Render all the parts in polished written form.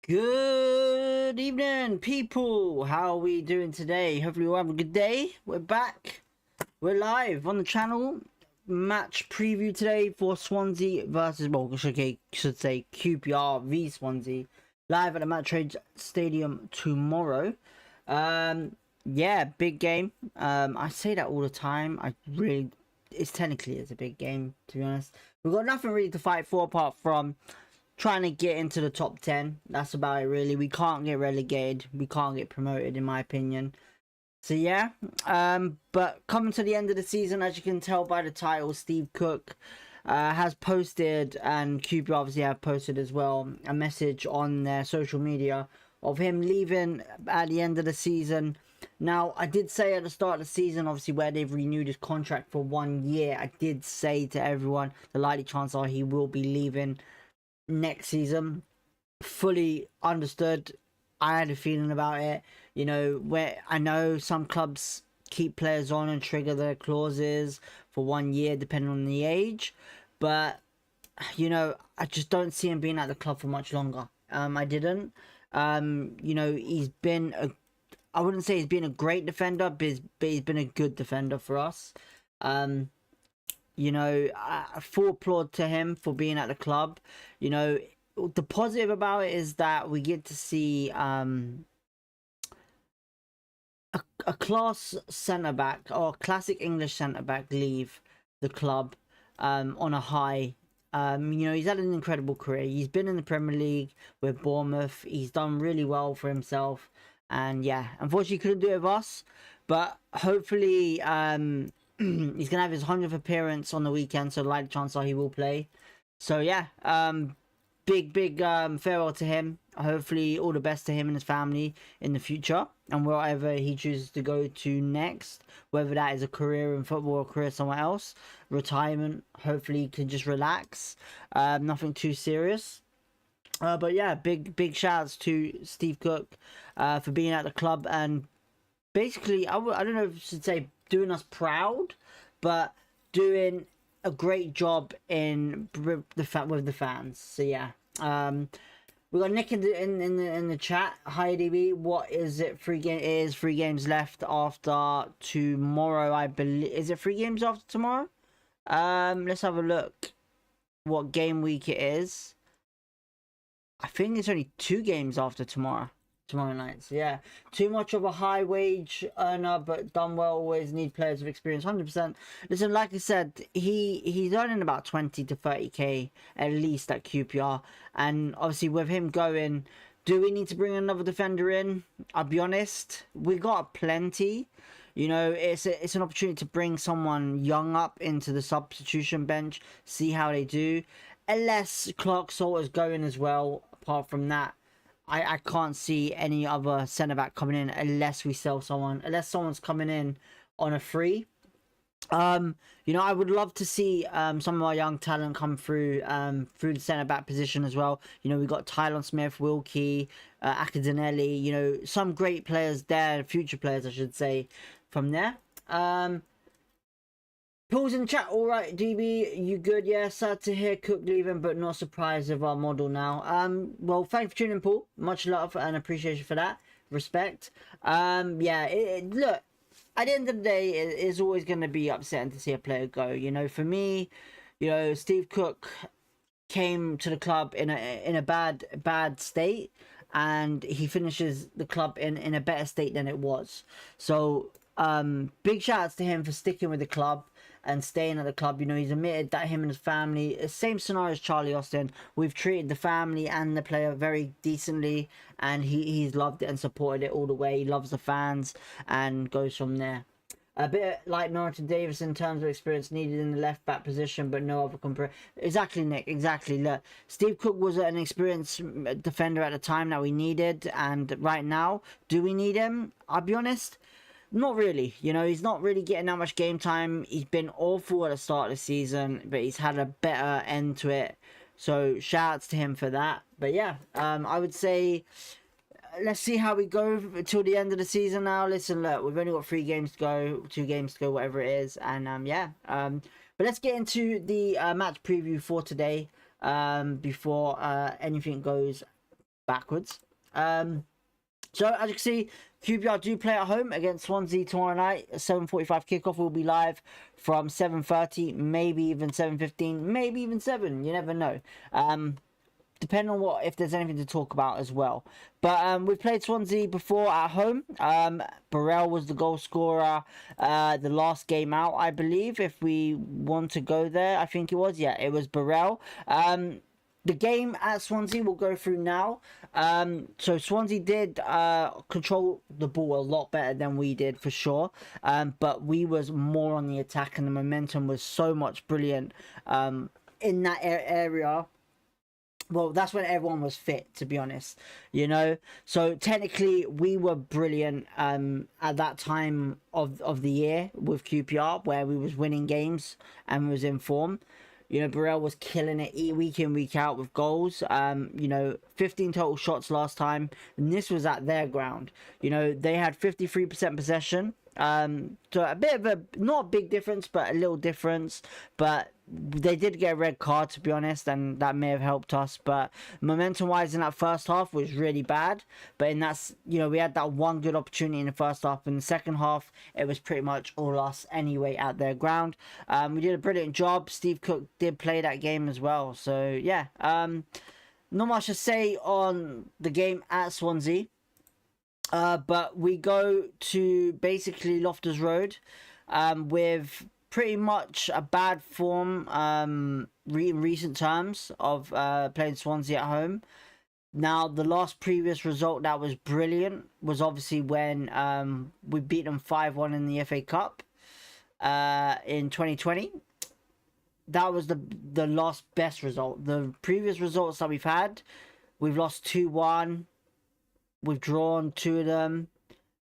Good evening, people. How are we doing today? Hopefully you're having a good day. We're back. We're live on the channel. Match preview today for Swansea versus, well, should say QPR v Swansea. Live at the Match Trade Stadium tomorrow. Yeah, big game. I say that all the time. It's technically a big game, to be honest. We've got nothing really to fight for apart from trying to get into the top 10. That's about it, really. We can't get relegated. We can't get promoted, in my opinion. So yeah, but coming to the end of the season, as you can tell by the title, Steve Cook has posted, and QB obviously have posted as well, a message on their social media of him leaving at the end of the season. Now, I did say at the start of the season, obviously, where they've renewed his contract for 1 year, I did say to everyone, the likely chances are he will be leaving next season. Fully understood. I had a feeling about it, you know, where I know some clubs keep players on and trigger their clauses for 1 year depending on the age, but you know, I just don't see him being at the club for much longer. I didn't. You know, he's been I wouldn't say he's been a great defender, but he's been a good defender for us. You know, full applaud to him for being at the club. You know, the positive about it is that we get to see a class centre-back or classic English centre-back leave the club on a high. You know, he's had an incredible career. He's been in the Premier League with Bournemouth. He's done really well for himself. And yeah, unfortunately, he couldn't do it with us. But hopefully, he's going to have his 100th appearance on the weekend. So, like, chances are he will play. So, yeah, big farewell to him. Hopefully, all the best to him and his family in the future. And wherever he chooses to go to next. Whether that is a career in football or a career somewhere else. Retirement. Hopefully, he can just relax. Nothing too serious. But yeah, big shouts to Steve Cook for being at the club and basically, I don't know if I should say doing us proud, but doing a great job with the fans. So yeah, we got Nick in the chat. Hi DB, what is it? It is 3 games left after tomorrow, I believe. Is it 3 games after tomorrow? Let's have a look. What game week it is? I think it's only 2 games after tomorrow night. So yeah, too much of a high wage earner, but done well. Always need players with experience. 100%. Listen, like I said, he's earning about 20 to 30k at least at QPR, and obviously with him going, do we need to bring another defender in? I'll be honest, we got plenty. You know, it's an opportunity to bring someone young up into the substitution bench, see how they do. Unless Clark Salter's going as well. Apart from that, I can't see any other centre-back coming in unless we sell someone. Unless someone's coming in on a free. You know, I would love to see some of our young talent come through the centre-back position as well. You know, we've got Tylon Smith, Wilkie, Akadinelli. You know, some great players there, future players, I should say, from there. Paul's in the chat. All right, DB, you good? Yeah, sad to hear Cook leaving, but not surprised with our model now. Well, thanks for tuning in, Paul. Much love and appreciation for that. Respect. Yeah, look, at the end of the day, it is always going to be upsetting to see a player go. You know, for me, you know, Steve Cook came to the club in a bad state, and he finishes the club in a better state than it was. So, big shout outs to him for sticking with the club and staying at the club. You know, he's admitted that him and his family, same scenario as Charlie Austin, we've treated the family and the player very decently, and he's loved it and supported it all the way. He loves the fans and goes from there. A bit like Norton Davis in terms of experience needed in the left back position, but no other compare. Exactly, Nick. Exactly. Look, Steve Cook was an experienced defender at the time that we needed, and right now, do we need him? I'll be honest, not really. You know, he's not really getting that much game time. He's been awful at the start of the season, but he's had a better end to it. So shout outs to him for that. But yeah, I would say let's see how we go till the end of the season now. Listen, look, we've only got 3 games to go, 2 games to go, whatever it is. And yeah, but let's get into the match preview for today before anything goes backwards. So as you can see, QPR do play at home against Swansea tomorrow night. 7:45 kickoff will be live from 7:30, maybe even 7:15, maybe even 7. You never know. Depending on if there's anything to talk about as well. But we've played Swansea before at home. Burrell was the goal scorer the last game out, I believe. If we want to go there, I think it was. Yeah, it was Burrell. The game at Swansea will go through now. So Swansea did control the ball a lot better than we did, for sure. But we was more on the attack, and the momentum was so much brilliant in that area. Well, that's when everyone was fit, to be honest, you know. So technically, we were brilliant at that time of the year with QPR, where we was winning games and was in form. You know, Burrell was killing it week in, week out with goals. You know, 15 total shots last time, and this was at their ground. You know, they had 53% possession. So a bit of a, not a big difference, but a little difference. But they did get a red card, to be honest, and that may have helped us. But momentum wise in that first half was really bad. But in that, you know, we had that one good opportunity in the first half. In the second half, it was pretty much all us anyway at their ground. We did a brilliant job. Steve Cook did play that game as well. So yeah, not much to say on the game at Swansea. But we go to basically Loftus Road with pretty much a bad form in recent terms of playing Swansea at home. Now, the last previous result that was brilliant was obviously when we beat them 5-1 in the FA Cup in 2020. That was the last best result. The previous results that we've had, we've lost 2-1. We've drawn 2 of them,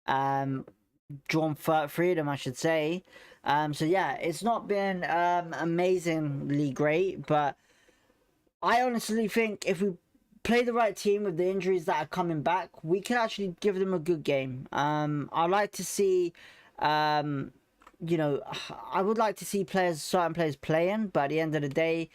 drawn 3 of them, I should say. So yeah, it's not been amazingly great, but I honestly think if we play the right team with the injuries that are coming back, we can actually give them a good game. I'd like to see, you know, I would like to see certain players playing, but at the end of the day,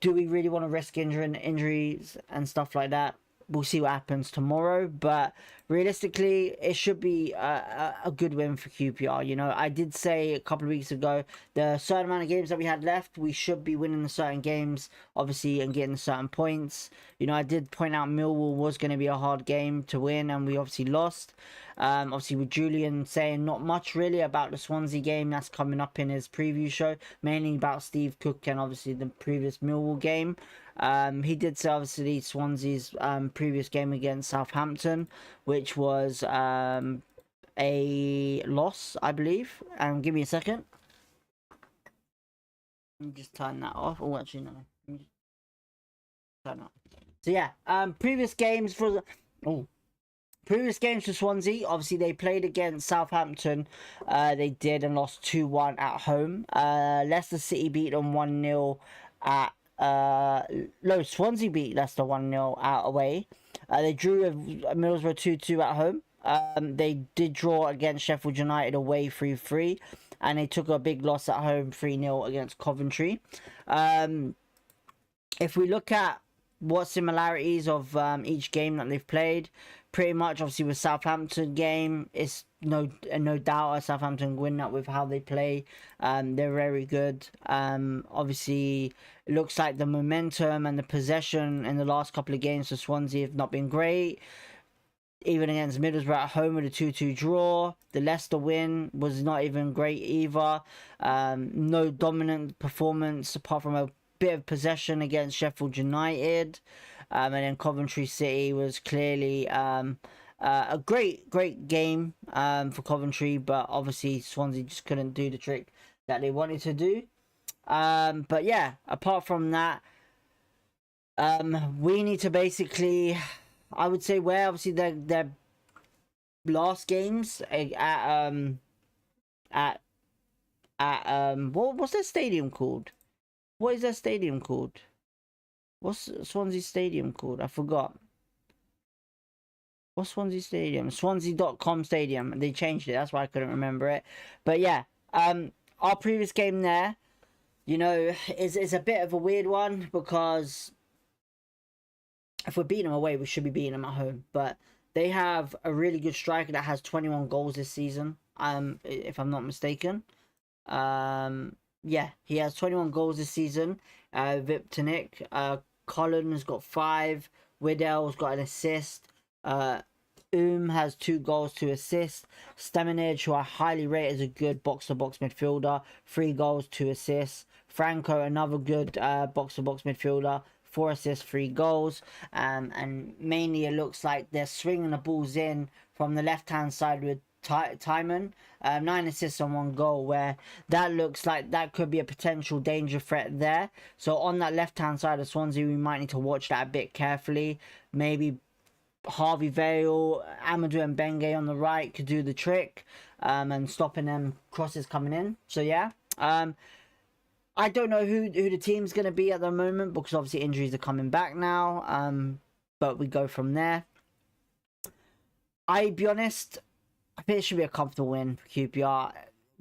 do we really want to risk injuries and stuff like that? We'll see what happens tomorrow, but realistically, it should be a good win for QPR. You know, I did say a couple of weeks ago, the certain amount of games that we had left, we should be winning the certain games, obviously, and getting certain points. You know, I did point out Millwall was going to be a hard game to win, and we obviously lost. Obviously, with Julian saying not much really about the Swansea game that's coming up in his preview show, mainly about Steve Cook and obviously the previous Millwall game. He did say obviously Swansea's previous game against Southampton, which was a loss, I believe. Give me a second. Let me just turn that off. Oh, actually, no. Let me just turn off. So yeah, previous games for Swansea, obviously they played against Southampton. They did and lost 2-1 at home. Leicester City beat them 1-0 at Swansea beat Leicester 1-0 out away. They drew with Middlesbrough 2-2 at home. They did draw against Sheffield United away 3-3, and they took a big loss at home 3-0 against Coventry. If we look at what similarities of each game that they've played, pretty much obviously with Southampton game, it's no doubt Southampton win that with how they play. They're very good. Obviously it looks like the momentum and the possession in the last couple of games for Swansea have not been great. Even against Middlesbrough at home with a 2-2 draw. The Leicester win was not even great either. No dominant performance apart from a bit of possession against Sheffield United. And then Coventry City was clearly a great game for Coventry, but obviously Swansea just couldn't do the trick that they wanted to do. But yeah, apart from that, we need to basically, I would say, where obviously their last games at what's their stadium called? What is their stadium called? What's Swansea Stadium called? I forgot. What's Swansea Stadium? Swansea.com Stadium. They changed it. That's why I couldn't remember it. But yeah, our previous game there, you know, is a bit of a weird one because if we're beating them away, we should be beating them at home. But they have a really good striker that has 21 goals this season. If I'm not mistaken. Yeah, he has 21 goals this season. Viptonic. Collins got 5. Widdell's got an assist. Has 2 goals, 2 assists. Staminage, who I highly rate as a good box-to-box midfielder, 3 goals, 2 assists. Franco, another good box-to-box midfielder, 4 assists, 3 goals. And mainly it looks like they're swinging the balls in from the left-hand side with Timon. 9 assists and 1 goal, where that looks like that could be a potential danger threat there. So on that left-hand side of Swansea, we might need to watch that a bit carefully. Maybe Harvey Vale, Amadou and Benge on the right could do the trick, and stopping them crosses coming in. So yeah, I don't know who the team's going to be at the moment, because obviously injuries are coming back now, but we go from there. I'll be honest, I think it should be a comfortable win for QPR.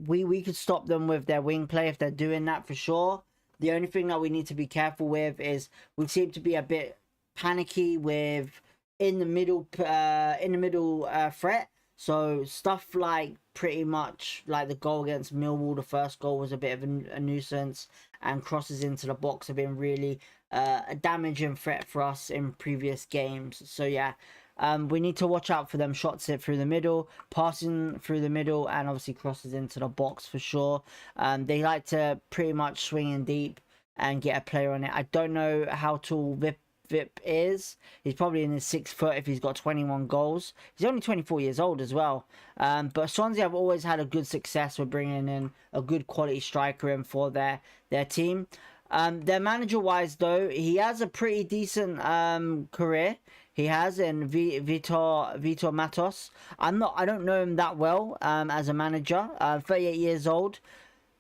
We could stop them with their wing play if they're doing that, for sure. The only thing that we need to be careful with is we seem to be a bit panicky with in the middle threat. So stuff like pretty much like the goal against Millwall, the first goal was a bit of a nuisance, and crosses into the box have been really a damaging threat for us in previous games. So yeah, we need to watch out for them shots it through the middle, passing through the middle, and obviously crosses into the box for sure. They like to pretty much swing in deep and get a player on it. I don't know how tall Vip is. He's probably in his 6 foot if he's got 21 goals. He's only 24 years old as well. But Swansea have always had a good success with bringing in a good quality striker in for their team. Their manager wise though, he has a pretty decent career. He has in Vitor Matos. I don't know him that well as a manager. 38 years old.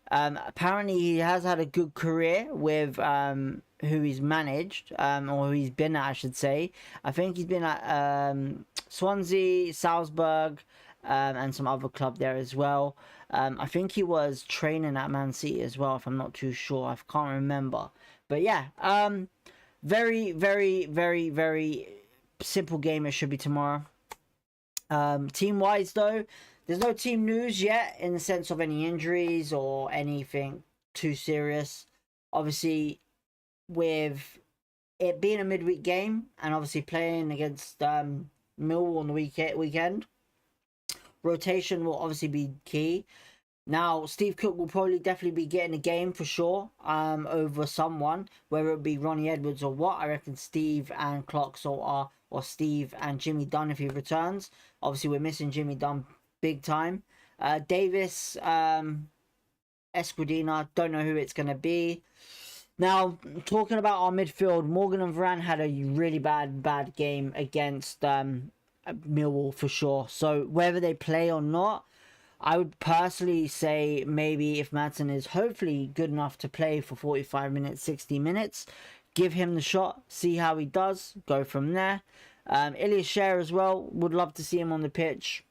Apparently he has had a good career with who he's managed, or who he's been at, I should say. I think he's been at Swansea, Salzburg, and some other club there as well. I think he was training at Man City as well, if I'm not too sure. I can't remember. But yeah, very, very, very, very simple game it should be tomorrow. Team-wise, though, there's no team news yet in the sense of any injuries or anything too serious. Obviously, with it being a midweek game and obviously playing against Millwall on the weekend, rotation will obviously be key. Now, Steve Cook will probably definitely be getting a game for sure over someone, whether it be Ronnie Edwards or what. I reckon Steve and Clocks or Steve and Jimmy Dunn if he returns. Obviously, we're missing Jimmy Dunn big time. Davis, Esquidina, don't know who it's going to be. Now, talking about our midfield, Morgan and Varane had a really bad game against Millwall for sure. So whether they play or not, I would personally say maybe if Madsen is hopefully good enough to play for 45 minutes, 60 minutes, give him the shot, see how he does, go from there. Ilias Share as well, would love to see him on the pitch,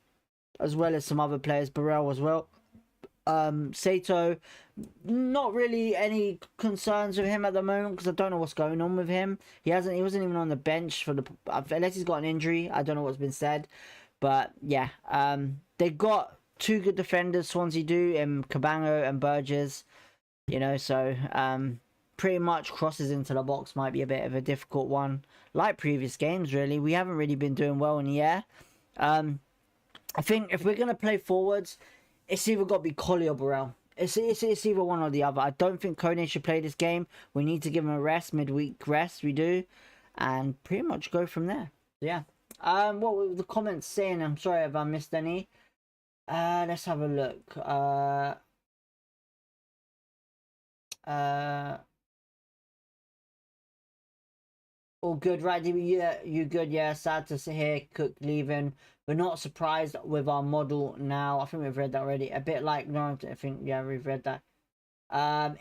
as well as some other players, Burrell as well. Sato, not really any concerns with him at the moment because I don't know what's going on with him. He wasn't even on the bench for unless he's got an injury. I don't know what's been said, but yeah, they got 2 good defenders. Swansea do in Cabango and Burgess, you know. So pretty much crosses into the box might be a bit of a difficult one, like previous games. Really, we haven't really been doing well in the air. I think if we're gonna play forwards, it's either got to be Collie or Burrell. It's either one or the other. I don't think Kone should play this game. We need to give him a rest, midweek rest. We do, and pretty much go from there. Yeah. What were the comments saying? I'm sorry if I missed any. Let's have a look. All good, right? Yeah, you good? Yeah, sad to hear Cook leaving. We're not surprised with our model now. I think we've read that already. A bit like Norrington. I think, yeah, we've read that.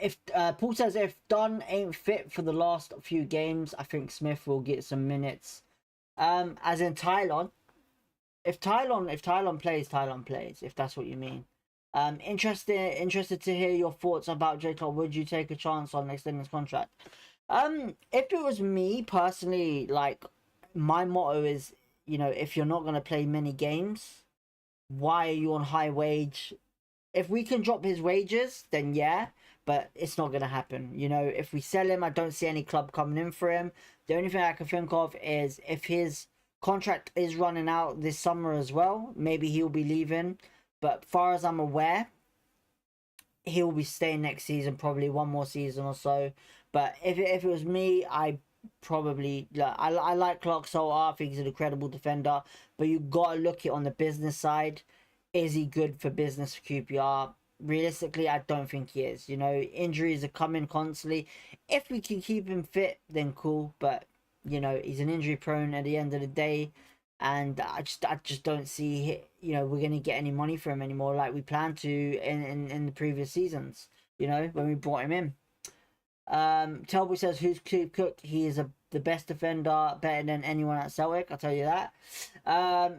If Paul says if Dunn ain't fit for the last few games, I think Smith will get some minutes. As in Tylon. If Tylon plays, if that's what you mean. Interested to hear your thoughts about J Clark. Would you take a chance on extending his contract? If it was me personally, like my motto is, you know, if you're not going to play many games, why are you on high wage? If we can drop his wages, then yeah, but it's not going to happen. You know, if we sell him, I don't see any club coming in for him. The only thing I can think of is if his contract is running out this summer as well, maybe he'll be leaving. But far as I'm aware, he'll be staying next season, probably one more season or so. But if it was me, I probably I like Clark Salter. I think he's an incredible defender, but you gotta look it on the business side. Is he good for business for QPR? Realistically, I don't think he is. You know, injuries are coming constantly. If we can keep him fit, then cool. But you know, he's an injury prone at the end of the day, and I just don't see, you know, we're gonna get any money for him anymore like we planned to in the previous seasons. You know, when we brought him in. Telby says, who's Steve Cook? He is the best defender, better than anyone at Celtic, I'll tell you that.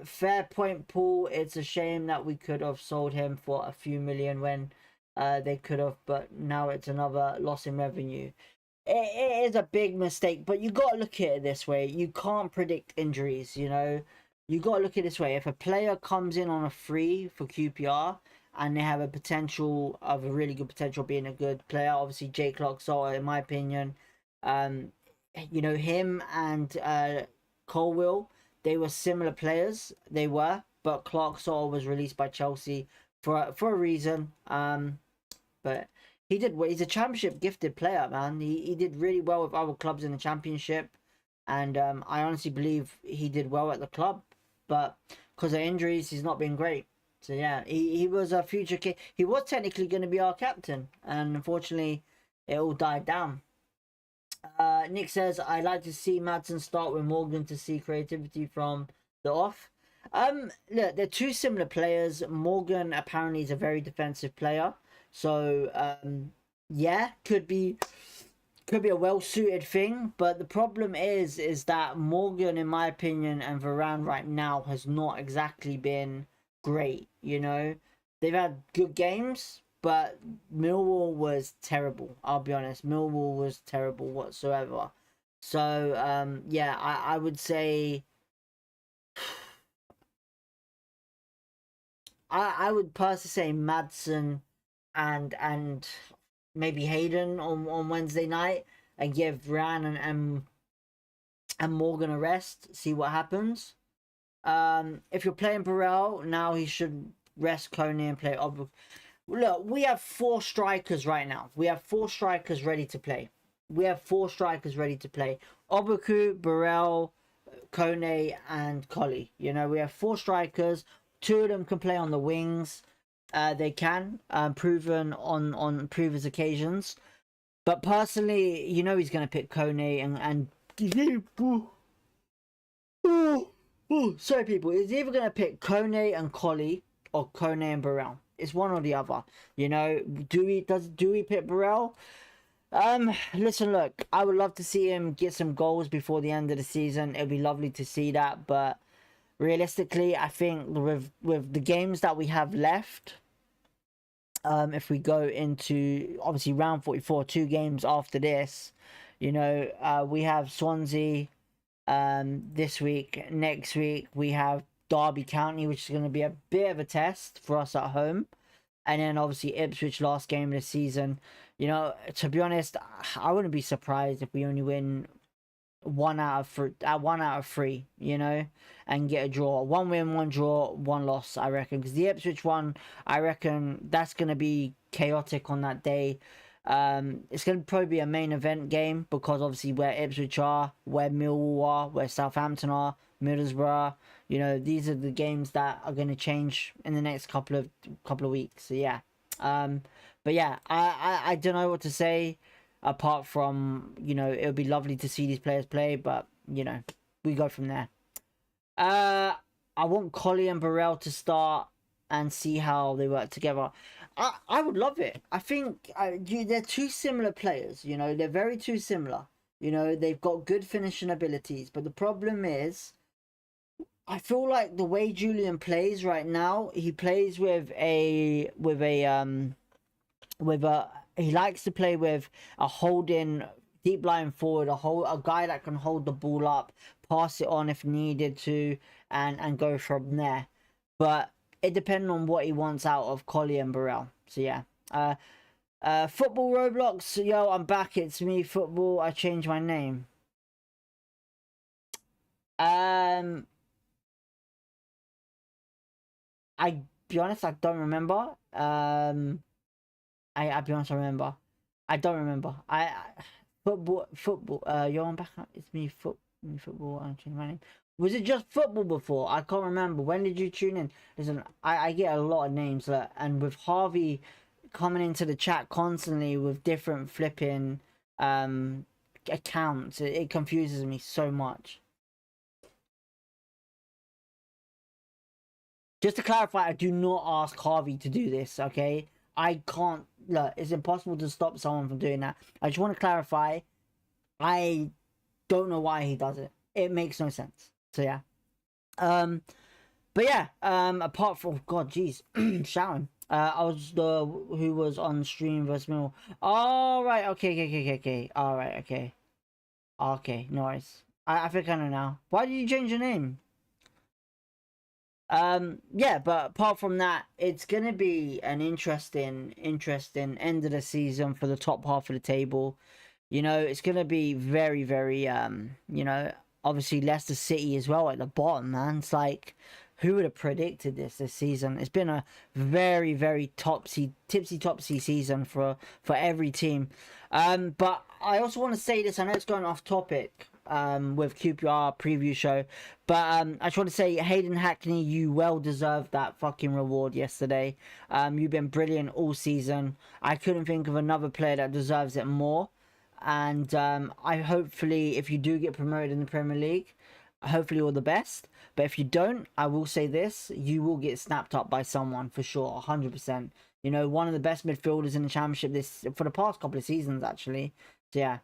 Fair point, Paul. It's a shame that we could have sold him for a few million when they could have, but now it's another loss in revenue. It is a big mistake, but you got to look at it this way. You can't predict injuries, you know. You got to look at it this way. If a player comes in on a free for QPR, and they have a potential of a really good potential being a good player. Obviously, Jake Clark-Salter, in my opinion, you know, him and Colwill, they were similar players. They were, but Clark-Salter was released by Chelsea for a reason. But he did. He's a championship gifted player, man. He did really well with other clubs in the championship, and I honestly believe he did well at the club. But because of injuries, he's not been great. So yeah, he was a future kid. He was technically going to be our captain, and unfortunately, it all died down. Nick says, "I like to see Madsen start with Morgan to see creativity from the off." Look, they're two similar players. Morgan apparently is a very defensive player, so yeah, could be a well-suited thing. But the problem is that Morgan, in my opinion, and Varane right now has not exactly been great. You know, they've had good games, but Millwall was terrible. I'll be honest, Millwall was terrible whatsoever. So yeah, I would say I would personally say Madsen and maybe Hayden on Wednesday night, and give Ran and Morgan a rest, see what happens. If you're playing Burrell, now he should rest Coney and play Obuk. Look, we have 4 strikers right now. We have 4 strikers ready to play. Obuku, Burrell, Kone, and Collie. You know, we have 4 strikers. 2 of them can play on the wings. They can, proven on previous occasions. But personally, you know, he's going to pick Kone and sorry, people. He's either going to pick Kone and Collie or Kone and Burrell. It's one or the other. You know, do we pick Burrell? Listen, look, I would love to see him get some goals before the end of the season. It'd be lovely to see that, but realistically, I think with the games that we have left, if we go into obviously round 44, 2 games after this, you know, we have Swansea this week. Next week we have Derby County, which is going to be a bit of a test for us at home, and then obviously Ipswich, last game of the season. You know, to be honest, I wouldn't be surprised if we only win 1 out of 3, you know, and get a draw. 1 win, 1 draw, 1 loss, I reckon. Because the Ipswich one, I reckon that's going to be chaotic on that day. It's going to probably be a main event game, because obviously where Ipswich are, where Millwall are, where Southampton are, Middlesbrough, you know, these are the games that are going to change in the next couple of weeks. So yeah, but yeah, I don't know what to say apart from, you know, it would be lovely to see these players play, but you know, we go from there. I want Collie and Burrell to start and see how they work together. I would love it. I think they're 2 similar players, you know, they're very 2 similar. You know, they've got good finishing abilities, but the problem is, I feel like the way Julian plays right now, he plays he likes to play with a holding deep lying forward, a guy that can hold the ball up, pass it on if needed to, and go from there. But it depends on what he wants out of Collie and Burrell. So yeah. Football Roblox, yo, I'm back. It's me, Football. I changed my name. I be honest, I don't remember. I'll be honest, I remember. I don't remember. Football. Yo, I'm back. It's me, Football. I changed my name. Was it just football before? I can't remember. When did you tune in? Listen, I get a lot of names, and with Harvey coming into the chat constantly with different flipping accounts, it confuses me so much. Just to clarify, I do not ask Harvey to do this, okay? I can't, look, it's impossible to stop someone from doing that. I just want to clarify, I don't know why he does it. It makes no sense. So yeah. But yeah, apart from, God, jeez, shouting. I was the who was on stream versus Mill. All right, okay. All right, okay. Okay, no worries. I think I know now. Why did you change your name? Yeah, but apart from that, it's gonna be an interesting end of the season for the top half of the table. You know, it's gonna be very, very you know, obviously Leicester City as well at the bottom, man. It's like, who would have predicted this season? It's been a very, very tipsy-topsy season for every team. But I also want to say this. I know it's going off topic with QPR preview show, but I just want to say, Hayden Hackney, you well deserved that fucking reward yesterday. You've been brilliant all season. I couldn't think of another player that deserves it more. And I hopefully, if you do get promoted in the Premier League, hopefully all the best. But if you don't, I will say this, you will get snapped up by someone for sure, 100%. You know, one of the best midfielders in the Championship for the past couple of seasons, actually. So yeah.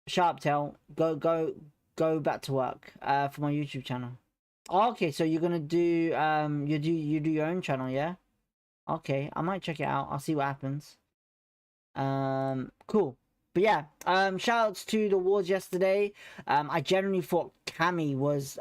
Sharp Tail, go back to work for my YouTube channel. Oh, okay, so you're gonna do you do your own channel, yeah? Okay, I might check it out. I'll see what happens. Cool. But yeah, shout outs to the awards yesterday. I generally thought Cammy was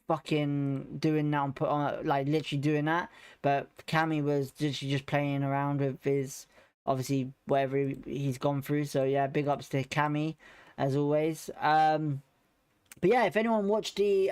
fucking doing that on like literally doing that, but Cammy was literally just playing around with his, obviously, whatever he's gone through. So yeah, big ups to Cammy as always. But yeah, if anyone watched the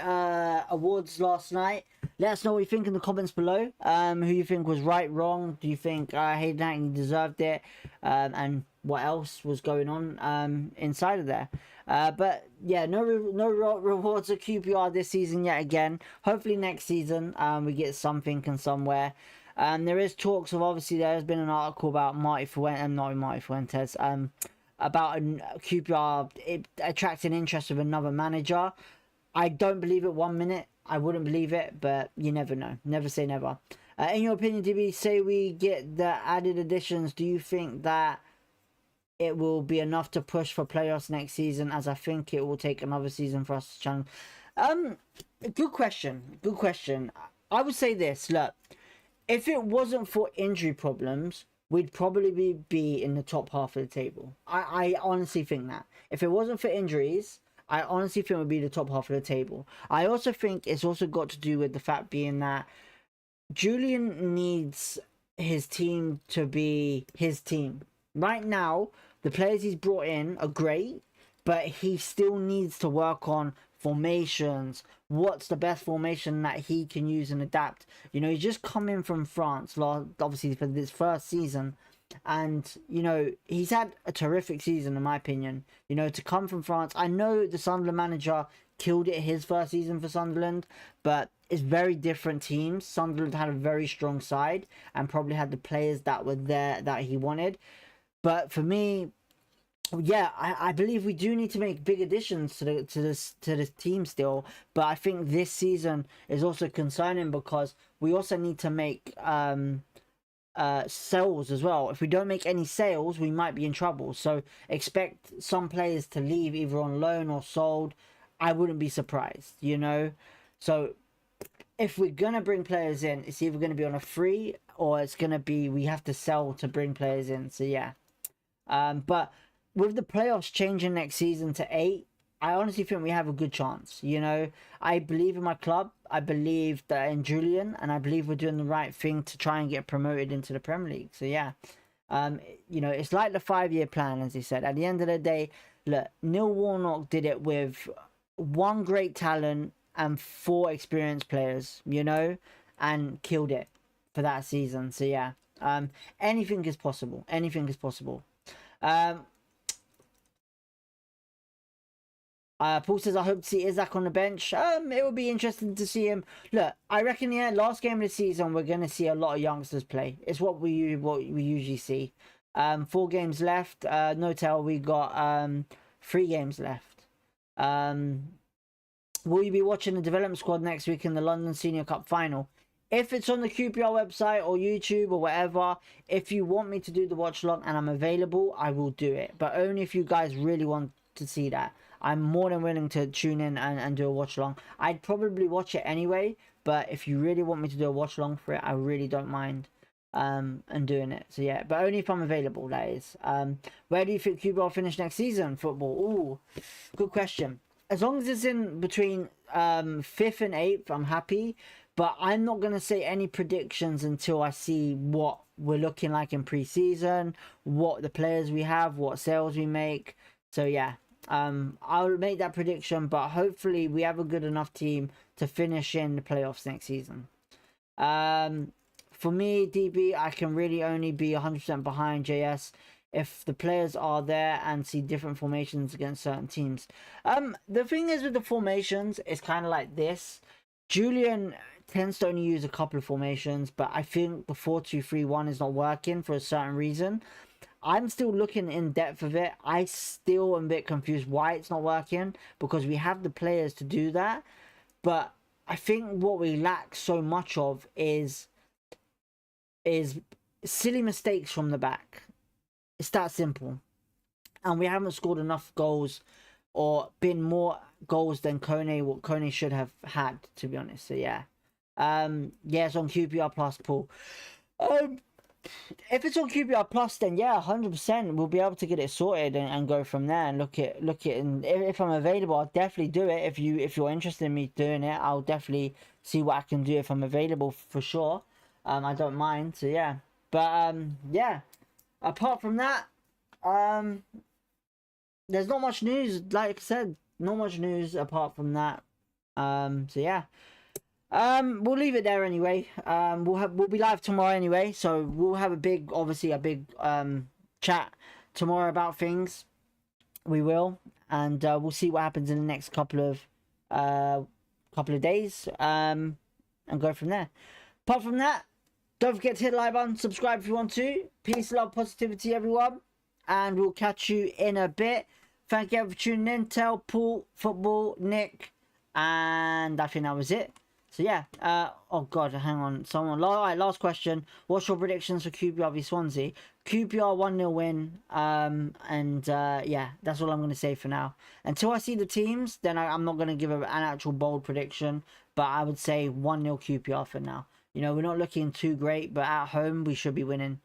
awards last night, let us know what you think in the comments below. Who you think was right, wrong? Do you think Hayden Hackney deserved it? And what else was going on inside of there? But yeah, no rewards at QPR this season yet again. Hopefully next season we get something and somewhere. There is talks of, obviously there has been an article about Marty Fuentes, about QPR attracting interest with another manager. I don't believe it 1 minute. I wouldn't believe it, but you never know. Never say never. In your opinion, DB, say we get the added additions, do you think that it will be enough to push for playoffs next season, as I think it will take another season for us to challenge? Good question. I would say this, look, if it wasn't for injury problems, we'd probably be in the top half of the table. I honestly think that. If it wasn't for injuries, I honestly think we'd be the top half of the table. I also think it's also got to do with the fact being that Julian needs his team to be his team. Right now, the players he's brought in are great, but he still needs to work on formations. What's the best formation that he can use and adapt? You know, he's just come in from France, obviously, for this first season. And, you know, he's had a terrific season, in my opinion. You know, to come from France. I know the Sunderland manager killed it his first season for Sunderland, but it's very different teams. Sunderland had a very strong side and probably had the players that were there that he wanted. But for me, yeah, I believe we do need to make big additions to this team still. But I think this season is also concerning because we also need to make sales as well. If we don't make any sales, we might be in trouble. So expect some players to leave either on loan or sold. I wouldn't be surprised, you know. So if we're gonna bring players in, it's either gonna be on a free or it's gonna be we have to sell to bring players in. So yeah. But with the playoffs changing next season to 8, I honestly think we have a good chance. You know, I believe in my club. I believe that in Julian, and I believe we're doing the right thing to try and get promoted into the Premier League. So yeah, you know, it's like the 5-year plan, as he said. At the end of the day, look, Neil Warnock did it with 1 great talent and 4 experienced players, you know, and killed it for that season. So yeah, anything is possible. Anything is possible. Paul says, I hope to see Isaac on the bench. It would be interesting to see him. Look, I reckon, yeah, last game of the season, we're going to see a lot of youngsters play. It's what we usually see. 4 games left. No tell, we got 3 games left. Will you be watching the development squad next week in the London Senior Cup final? If it's on the QPR website or YouTube or whatever, if you want me to do the watch along and I'm available, I will do it. But only if you guys really want to see that. I'm more than willing to tune in and do a watch along. I'd probably watch it anyway, but if you really want me to do a watch along for it, I really don't mind and doing it. So yeah, but only if I'm available, that is. Where do you think QPR will finish next season? Football. Ooh, good question. As long as it's in between 5th and 8th, I'm happy. But I'm not going to say any predictions until I see what we're looking like in pre-season, what the players we have, what sales we make. So yeah, I'll make that prediction, but hopefully we have a good enough team to finish in the playoffs next season. For me, DB, I can really only be 100% behind JS if the players are there and see different formations against certain teams. The thing is with the formations, it's kind of like this. Julian tends to only use a couple of formations, but I think the 4-2-3-1 is not working for a certain reason. I'm still looking in depth of it. I still am a bit confused why it's not working, because we have the players to do that. But I think what we lack so much of is silly mistakes from the back. It's that simple. And we haven't scored enough goals or been more goals than what Kone should have had, to be honest. So yeah. Yeah, it's on QPR Plus, Paul. If it's on QPR Plus, then yeah, 100% we'll be able to get it sorted and go from there and look at and if I'm available, I'll definitely do it. If you're interested in me doing it, I'll definitely see what I can do if I'm available for sure. I don't mind. So yeah, but yeah. Apart from that, there's not much news. Like I said, not much news apart from that. So yeah. We'll leave it there anyway. We'll be live tomorrow anyway, so we'll have a big chat tomorrow about things. We will, and we'll see what happens in the next couple of days, and go from there. Apart from that, don't forget to hit the like button, subscribe if you want to. Peace, love, positivity, everyone, and we'll catch you in a bit. Thank you for tuning in. Tell Paul, Football, Nick, and I think that was it. So yeah, oh god, hang on, alright, last question. What's your predictions for QPR v Swansea? QPR 1-0 win, yeah, that's all I'm going to say for now. Until I see the teams, then I'm not going to give an actual bold prediction, but I would say 1-0 QPR for now. You know, we're not looking too great, but at home, we should be winning.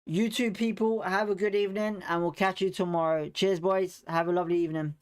You two people, have a good evening, and we'll catch you tomorrow. Cheers, boys. Have a lovely evening.